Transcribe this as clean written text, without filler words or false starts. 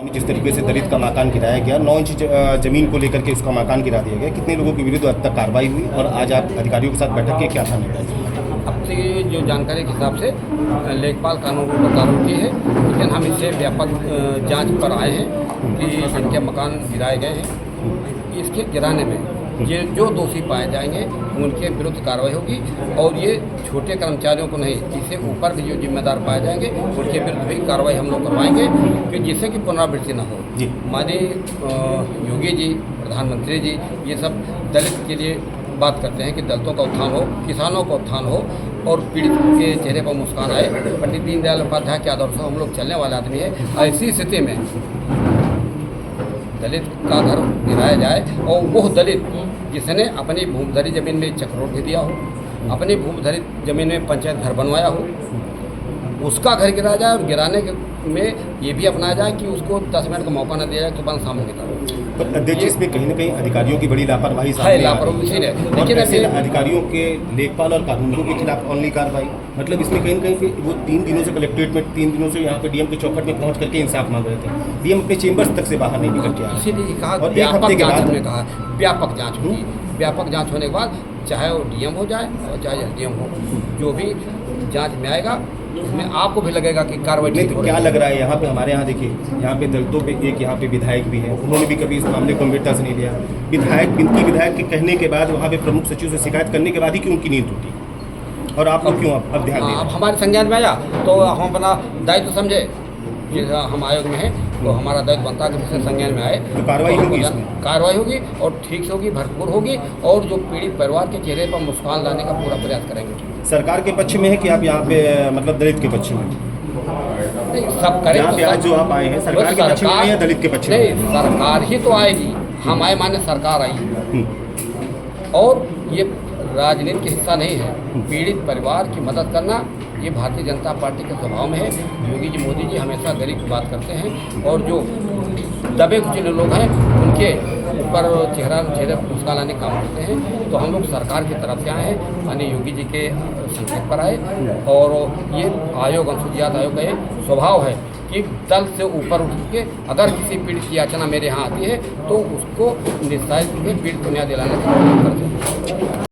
जिस तरीके से दलित का मकान गिराया गया, 9 इंच जमीन को लेकर के उसका मकान गिरा दिया गया, कितने लोगों के विरुद्ध अब तक कार्रवाई हुई और आज आप अधिकारियों के साथ बैठक की, क्या था निर्णय? अब से जो जानकारी के हिसाब से लेखपाल कानून को लागू की है, लेकिन हम इससे व्यापक जांच पर आए हैं कि जिनके मकान गिराए गए हैं, इसके गिराने में ये जो दोषी पाए जाएंगे उनके विरुद्ध कार्रवाई होगी। और ये छोटे कर्मचारियों को नहीं, इससे ऊपर भी जो जिम्मेदार पाए जाएंगे उनके विरुद्ध भी कार्रवाई हम लोग करवाएंगे कि जिससे कि पुनरावृत्ति न हो। माननीय योगी जी, प्रधानमंत्री जी ये सब दलित के लिए बात करते हैं कि दलितों का उत्थान हो, किसानों का उत्थान हो और पीड़ित के चेहरे पर मुस्कान आए। पंडित दीनदयाल उपाध्याय के आदर्शों हम लोग चलने वाले आदमी है। ऐसी स्थिति में दलित का घर गिराया जाए और वो दलित जिसने अपनी भूमिधरी जमीन में चक्रोट दिया हो, अपनी भूमिधरी जमीन में पंचायत घर बनवाया हो, उसका घर गिराया जाए और गिराने में ये भी अपनाया जाए कि उसको 10 मिनट का मौका न दिया जाए तो बंद सामने निकालो। पर अध्यक्ष, इसमें कहीं न कहीं अधिकारियों की बड़ी लापरवाही सामने आ रही है। लेकिन ऐसे अधिकारियों के लेखपाल और कानूनों के खिलाफ ऑनली कार्रवाई, मतलब इसमें कहीं न कहीं वो 3 दिनों से कलेक्ट्रेट में 3 दिनों से यहाँ पे डीएम के चौखट में पहुँच करके इंसाफ मांग रहे थे। डीएम अपने चेंबर्स तक से बाहर नहीं निकल के आए। इसीलिए कहा और एक हफ्ते के बाद कहा व्यापक जाँच होगी। व्यापक जाँच होने के बाद चाहे वो डीएम हो जाए और चाहे एसडीएम हो, जो भी जाँच में आएगा उसमें आपको भी लगेगा कि कार्रवाई नहीं। तो क्या लग रहा है यहाँ पे, हमारे यहाँ देखिए, यहाँ पे दलितों पे एक यहाँ पे विधायक भी है, उन्होंने भी कभी इस मामले को गंभीरता से नहीं लिया। विधायक के कहने के बाद, वहाँ पे प्रमुख सचिव से शिकायत करने के बाद ही क्यों उनकी नींद टूटी, और आप लोग क्यों अब ध्यान दें? अब हमारे संज्ञान में आया तो हम अपना दायित्व समझे कि हम आयोग में हैं तो हमारा दायित्व बनता है कि संज्ञान में आए तो कार्रवाई होगी, कार्रवाई होगी और ठीक से होगी, भरपूर होगी और जो पीड़ित परिवार के चेहरे पर मुस्कान लाने का पूरा प्रयास करेंगे। सरकार के पक्ष में है कि आप यहाँ पे मतलब दलित के पक्ष में? नहीं, सब करें। यहाँ पे आज जो आप आए हैं सरकार के पक्ष में या दलित के पक्ष में? नहीं, सरकार ही तो आएगी, हम आए माने सरकार आई। और ये राजनीति का हिस्सा नहीं है। पीड़ित परिवार की मदद करना ये भारतीय जनता पार्टी के स्वभाव में है। योगी जी, मोदी जी हमेशा गरीब की बात करते हैं और जो दबे कुचले लोग हैं उनके ऊपर चेहरे पर मुस्कान लाने का काम करते हैं। तो हम लोग सरकार की तरफ से आए हैं, माननीय योगी जी के संकेत पर आए। और ये आयोग, अनुसूचित जाति आयोग का ये स्वभाव है कि दल से ऊपर उठ के अगर किसी पीड़ित की याचना मेरे यहाँ आती है तो उसको निस्तारित में पीड़ित को न्याय दिलाने का प्रयास करते हैं।